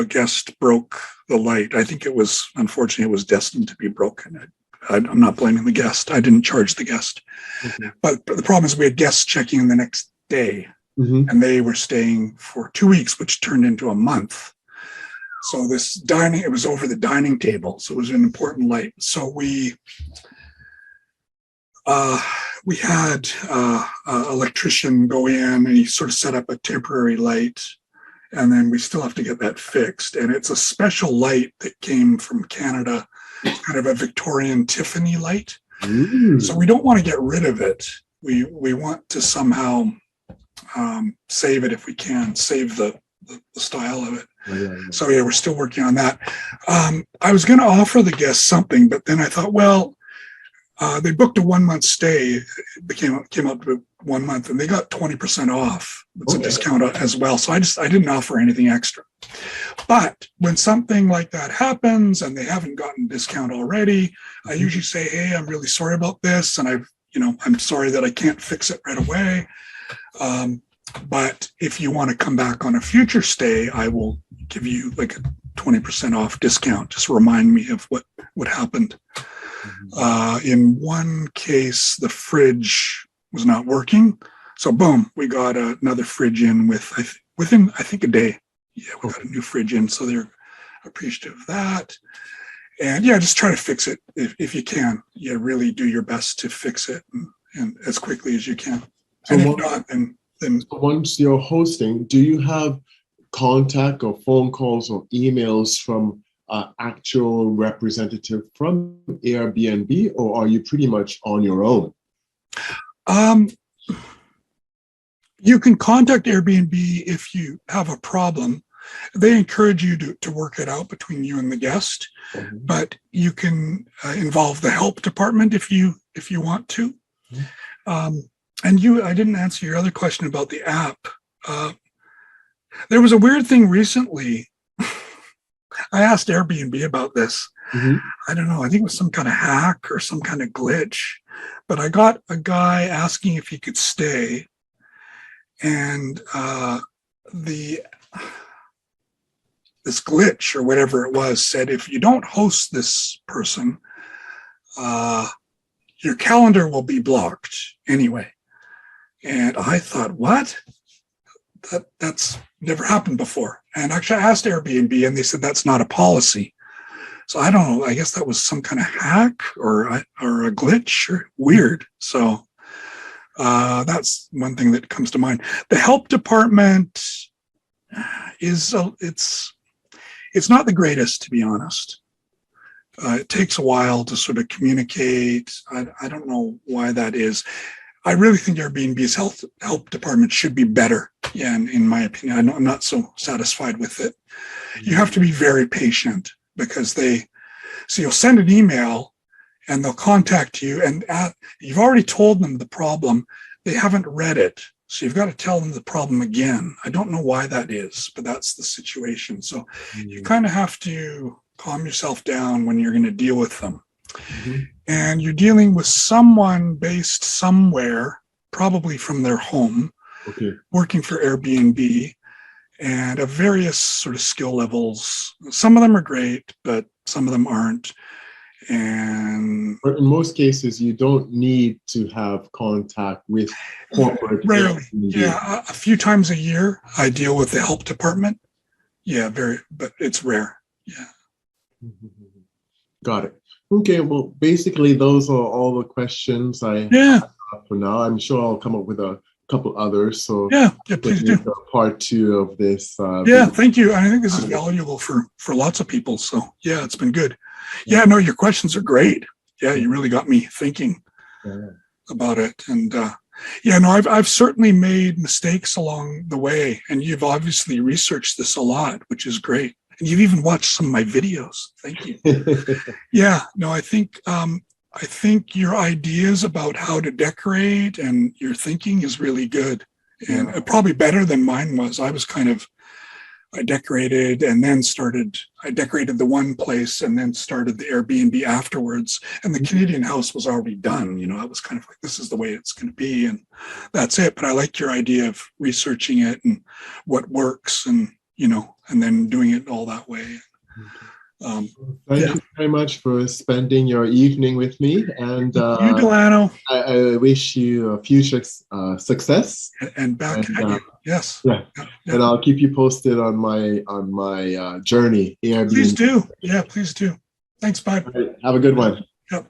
a guest broke the light. I think unfortunately, it was destined to be broken. I'm not blaming the guest. I didn't charge the guest. Okay. But the problem is we had guests checking in the next day, and they were staying for 2 weeks, which turned into a month. So it was over the dining table. So it was an important light. So we had an electrician go in, and he sort of set up a temporary light. And then we still have to get that fixed. And it's a special light that came from Canada. It's kind of a Victorian Tiffany light. So we don't want to get rid of it. We want to somehow save it if we can, save the style of it. So yeah, we're still working on that. I was going to offer the guests something, but then I thought, well, they booked a 1 month stay. It came up to 1 month, and they got 20% off. It's a discount as well. So I didn't offer anything extra. But when something like that happens and they haven't gotten a discount already, I usually say, hey, I'm really sorry about this. And I'm sorry that I can't fix it right away. But if you want to come back on a future stay, I will give you like a 20% off discount. Just remind me of what happened. In one case, the fridge was not working. So boom, we got another fridge in within, I think, a day. Yeah, we got a new fridge in. So they're appreciative of that. And yeah, just try to fix it if you can. Yeah, really do your best to fix it and as quickly as you can. So and if not, then once you're hosting, do you have contact or phone calls or emails from actual representative from Airbnb, or are you pretty much on your own? You can contact Airbnb if you have a problem. They encourage you to work it out between you and the guest, but you can involve the help department if you want to. And I didn't answer your other question about the app. There was a weird thing recently. I asked Airbnb about this. I don't know. I think it was some kind of hack or some kind of glitch. But I got a guy asking if he could stay. And this glitch or whatever it was said, if you don't host this person, your calendar will be blocked anyway. And I thought, what? That's never happened before. And actually I asked Airbnb and they said that's not a policy. So I don't know. I guess that was some kind of hack or a glitch or weird. So that's one thing that comes to mind. The help department is it's not the greatest, to be honest. It takes a while to sort of communicate. I don't know why that is. I really think Airbnb's help department should be better. Yeah, in my opinion, I'm not so satisfied with it. You have to be very patient because you'll send an email and they'll contact you and you've already told them the problem. They haven't read it. So you've got to tell them the problem again. I don't know why that is, but that's the situation. So you kind of have to calm yourself down when you're going to deal with them. And you're dealing with someone based somewhere, probably from their home, working for Airbnb, and of various sort of skill levels. Some of them are great, but some of them aren't. But in most cases, you don't need to have contact with corporate. Rarely. Yeah, a few times a year, I deal with the help department. Yeah, but it's rare. Yeah. Got it. Okay, well, basically, those are all the questions I have for now. I'm sure I'll come up with a couple others. So yeah, please do. Part 2 of this. Thank you. I think this is valuable for lots of people. So yeah, it's been good. Yeah, no, your questions are great. Yeah, you really got me thinking about it. And I've certainly made mistakes along the way. And you've obviously researched this a lot, which is great. And you've even watched some of my videos. Thank you. I think your ideas about how to decorate and your thinking is really good, and probably better than mine was. I decorated the one place and then started the Airbnb afterwards. And the Canadian house was already done. I was kind of like, this is the way it's going to be. And that's it. But I like your idea of researching it and what works and, and then doing it all that way. Thank you very much for spending your evening with me, and you, Delano, I wish you a future success. And back at you. Yes. Yeah. And I'll keep you posted on my journey. Airbnb. Please do. Yeah, please do. Thanks, bye. Right. Have a good one. Yep.